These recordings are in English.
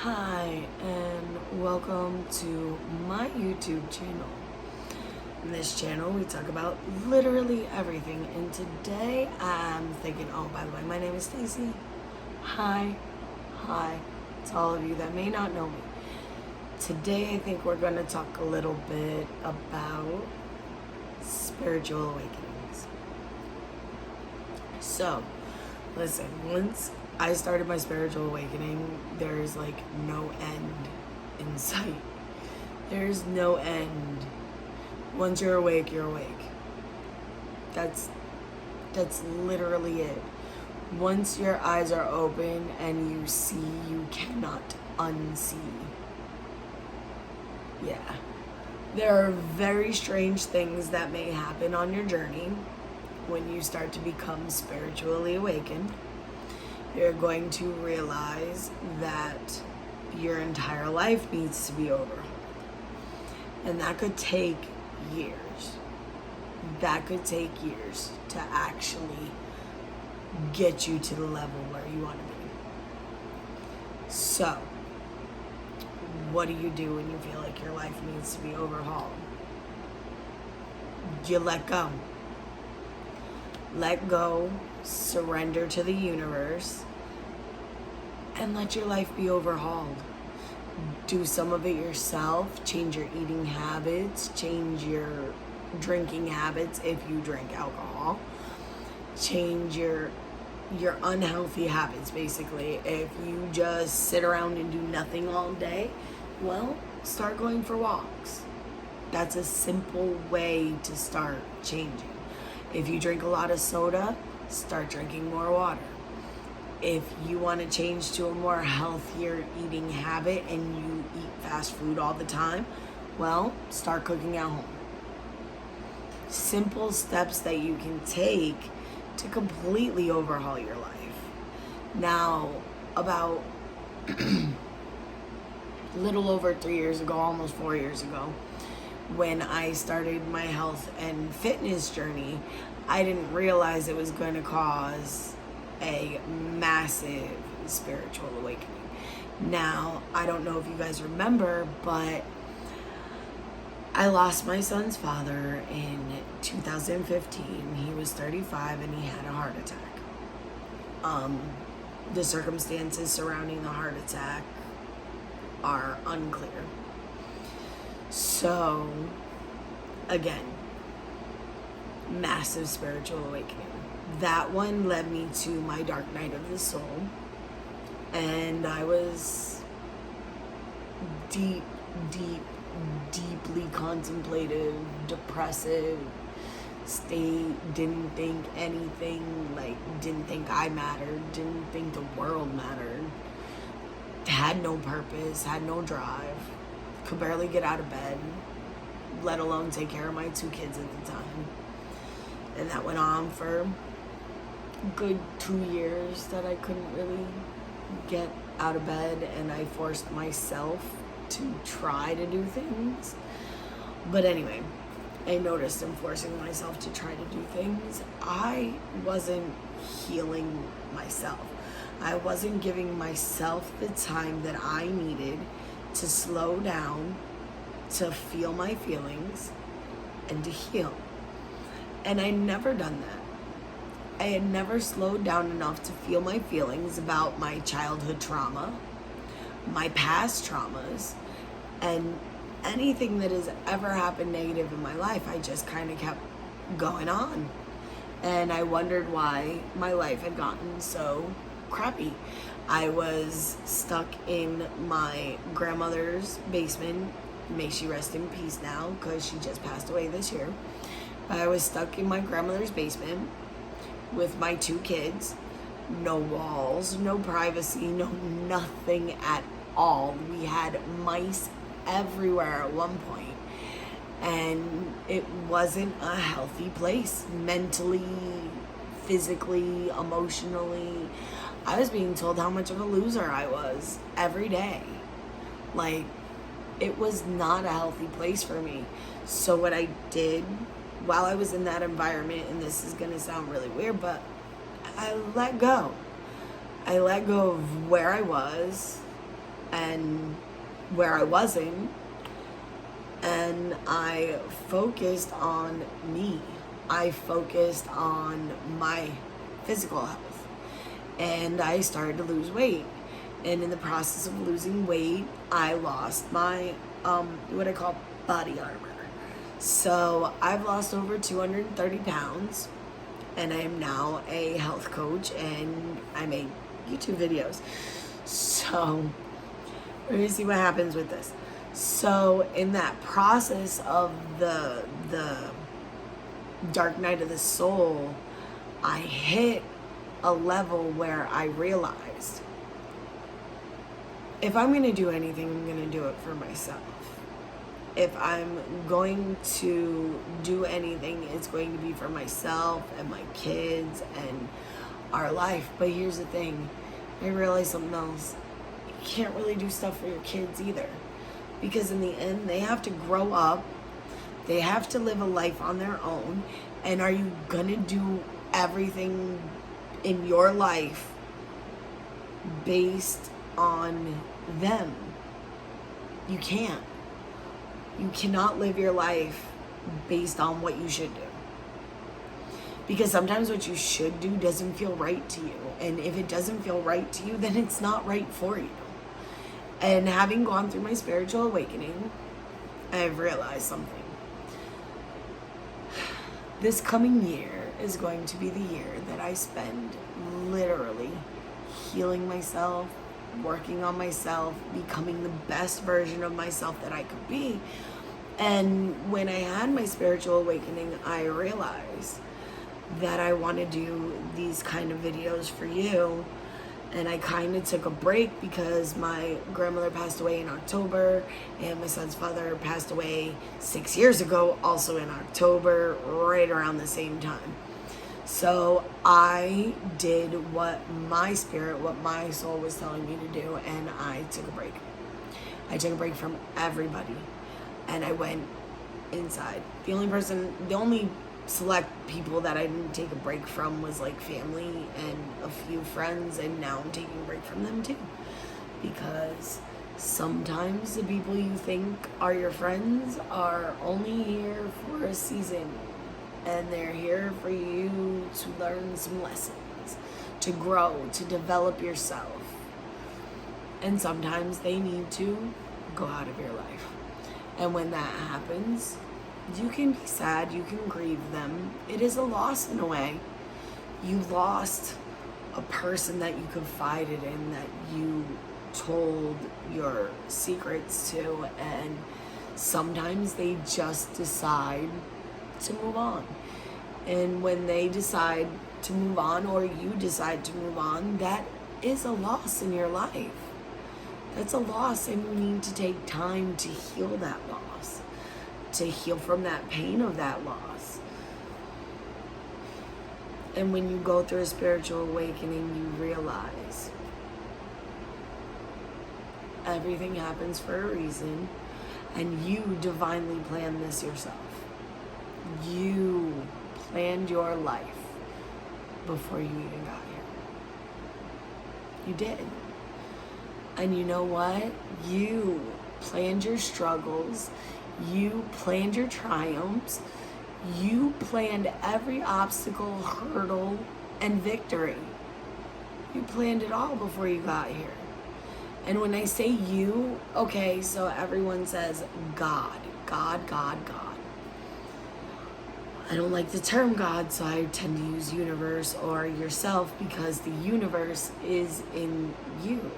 Hi, and welcome to my YouTube channel. In this channel, we talk about literally everything. And today, I'm thinking, oh, by the way, my name is Stacy. Hi. To all of you that may not know me. Today, I think we're going to talk a little bit about spiritual awakenings. So, listen, once I started my spiritual awakening, there's like no end in sight. There's no end. Once you're awake, you're awake. That's literally it. Once your eyes are open and you see, you cannot unsee. Yeah. There are very strange things that may happen on your journey when you start to become spiritually awakened. You're going to realize that your entire life needs to be overhauled. And that could take years. That could take years to actually get you to the level where you want to be. So, what do you do when you feel like your life needs to be overhauled? You let go. Let go, surrender to the universe, and let your life be overhauled. Do some of it yourself. Change your eating habits. Change your drinking habits if you drink alcohol. Change your unhealthy habits, basically. If you just sit around and do nothing all day, well, start going for walks. That's a simple way to start changing. If you drink a lot of soda, start drinking more water. If you want to change to a more healthier eating habit and you eat fast food all the time, well, start cooking at home. Simple steps that you can take to completely overhaul your life. Now, about a little over 3 years ago, almost 4 years ago, when I started my health and fitness journey, I didn't realize it was going to cause a massive spiritual awakening. Now, I don't know if you guys remember, but I lost my son's father in 2015. He was 35 and he had a heart attack. The circumstances surrounding the heart attack are unclear. So, again, massive spiritual awakening. That one led me to my dark night of the soul. And I was deeply contemplative, depressive state, didn't think anything, didn't think I mattered, didn't think the world mattered, had no purpose, had no drive, could barely get out of bed, let alone take care of my 2 kids at the time. And that went on for a good 2 years that I couldn't really get out of bed, and I forced myself to try to do things. But anyway, I noticed in forcing myself to try to do things, I wasn't healing myself. I wasn't giving myself the time that I needed to slow down, to feel my feelings, and to heal. And I'd never done that. I had never slowed down enough to feel my feelings about my childhood trauma, my past traumas, and anything that has ever happened negative in my life. I just kind of kept going on. And I wondered why my life had gotten so crappy. I was stuck in my grandmother's basement. May she rest in peace now, because she just passed away this year. But I was stuck in my grandmother's basement with my 2 kids. No walls, no privacy, no nothing at all. We had mice everywhere at one point. And it wasn't a healthy place, mentally, physically, emotionally. I was being told how much of a loser I was every day. It was not a healthy place for me. So what I did while I was in that environment, and this is gonna sound really weird, but I let go. I let go of where I was, and where I wasn't, and I focused on me. I focused on my physical health, and I started to lose weight. And in the process of losing weight, I lost my what I call body armor. So I've lost over 230 pounds, and I am now a health coach, and I make YouTube videos. So we're gonna see what happens with this. So in that process of the dark night of the soul, I hit a level where I realized, if I'm going to do anything, I'm going to do it for myself. If I'm going to do anything, it's going to be for myself and my kids and our life. But here's the thing, I realized something else. You can't really do stuff for your kids either, because in the end, they have to grow up. They have to live a life on their own. And are you gonna do everything in your life based on them? You can't. You cannot live your life based on what you should do. Because sometimes what you should do doesn't feel right to you. And if it doesn't feel right to you, then it's not right for you. And having gone through my spiritual awakening, I've realized something. This coming year is going to be the year that I spend literally healing myself, working on myself, becoming the best version of myself that I could be. And when I had my spiritual awakening, I realized that I want to do these kind of videos for you. And I kind of took a break because my grandmother passed away in October, and my son's father passed away 6 years ago, also in October, right around the same time. So I did what my spirit, what my soul was telling me to do, and I took a break. I took a break from everybody, and I went inside. The only select people that I didn't take a break from was like family and a few friends, and now I'm taking a break from them too, because sometimes the people you think are your friends are only here for a season, and they're here for you to learn some lessons, to grow, to develop yourself, and sometimes they need to go out of your life. And when that happens, you can be sad, you can grieve them. It is a loss in a way. You lost a person that you confided in, that you told your secrets to, and sometimes they just decide to move on. And when they decide to move on, or you decide to move on, that is a loss in your life. That's a loss, and you need to take time to heal that loss, to heal from that pain of that loss. And when you go through a spiritual awakening, you realize everything happens for a reason, and you divinely planned this yourself. You planned your life before you even got here. You did. And you know what? You planned your struggles. You planned your triumphs. You planned every obstacle, hurdle, and victory. You planned it all before you got here. And when I say you, okay, so everyone says God, God, God, God. I don't like the term God, so I tend to use universe or yourself, because the universe is in you.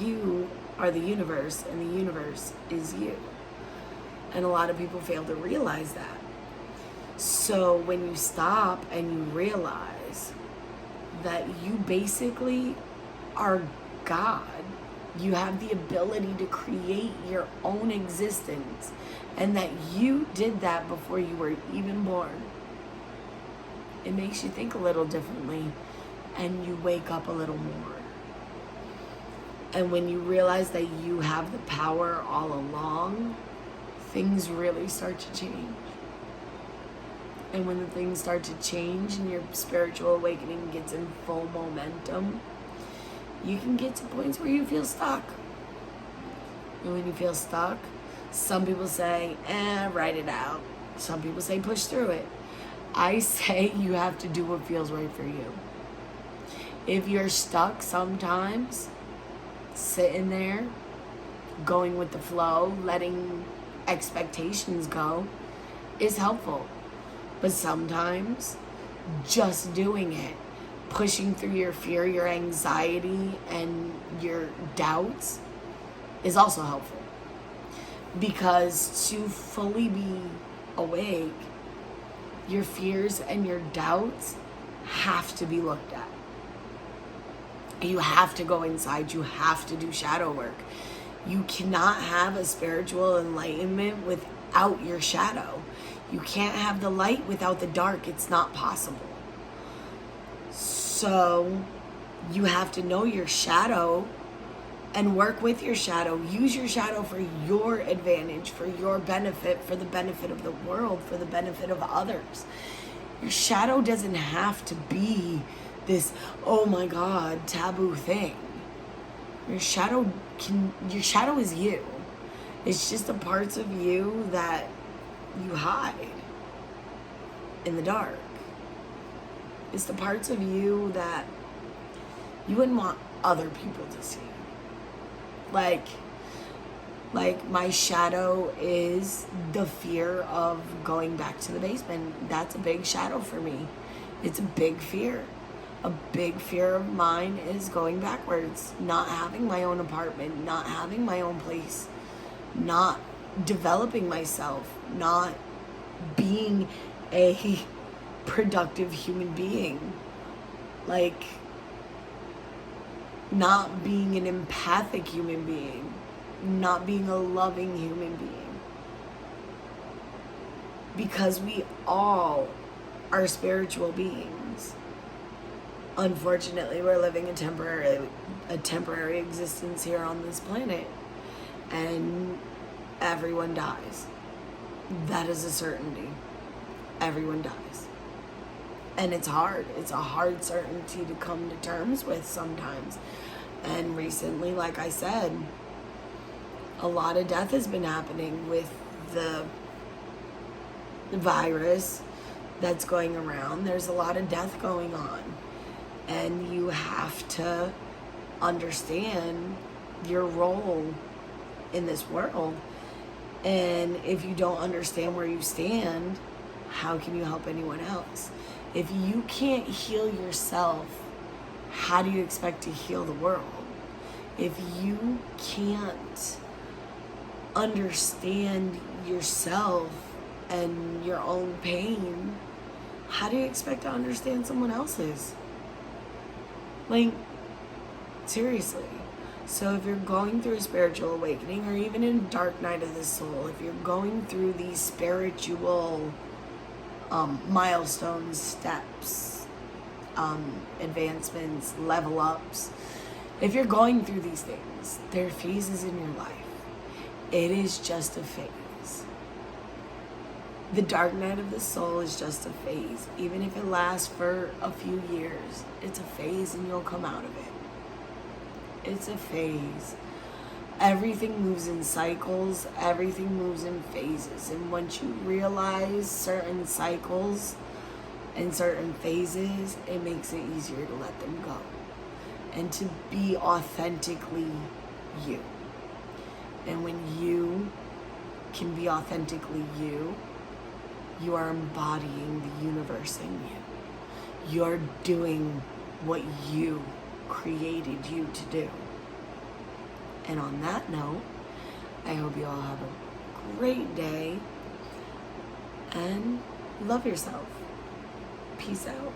You are the universe, and the universe is you. And a lot of people fail to realize that. So when you stop and you realize that you basically are God, you have the ability to create your own existence, and that you did that before you were even born, it makes you think a little differently, and you wake up a little more. And when you realize that you have the power all along, things really start to change. And when the things start to change and your spiritual awakening gets in full momentum, you can get to points where you feel stuck. And when you feel stuck, some people say, write it out. Some people say, push through it. I say you have to do what feels right for you. If you're stuck sometimes, sitting there, going with the flow, letting expectations go is helpful. But sometimes just doing it, pushing through your fear, your anxiety, and your doubts is also helpful. Because to fully be awake, your fears and your doubts have to be looked at. You have to go inside. You have to do shadow work. You cannot have a spiritual enlightenment without your shadow. You can't have the light without the dark. It's not possible. So you have to know your shadow and work with your shadow. Use your shadow for your advantage, for your benefit, for the benefit of the world, for the benefit of others. Your shadow doesn't have to be this, oh my God, taboo thing. Your shadow is you. It's just the parts of you that you hide in the dark. It's the parts of you that you wouldn't want other people to see. Like my shadow is the fear of going back to the basement. That's a big shadow for me. It's a big fear. A big fear of mine is going backwards, not having my own apartment, not having my own place, not developing myself, not being a productive human being, like not being an empathic human being, not being a loving human being. Because we all are spiritual beings. Unfortunately, we're living a temporary existence here on this planet, and everyone dies. That is a certainty. Everyone dies. And it's hard. It's a hard certainty to come to terms with sometimes. And recently, like I said, a lot of death has been happening with the virus that's going around. There's a lot of death going on. And you have to understand your role in this world. And if you don't understand where you stand, how can you help anyone else? If you can't heal yourself, how do you expect to heal the world? If you can't understand yourself and your own pain, how do you expect to understand someone else's? Like, seriously. So if you're going through a spiritual awakening, or even in dark night of the soul, if you're going through these spiritual milestones, steps, advancements, level ups, if you're going through these things, there are phases in your life. It is just a phase. The dark night of the soul is just a phase. Even if it lasts for a few years, it's a phase and you'll come out of it. It's a phase. Everything moves in cycles. Everything moves in phases. And once you realize certain cycles and certain phases, it makes it easier to let them go. And to be authentically you. And when you can be authentically you, you are embodying the universe in you. You're doing what you created you to do. And on that note, I hope you all have a great day and love yourself. Peace out.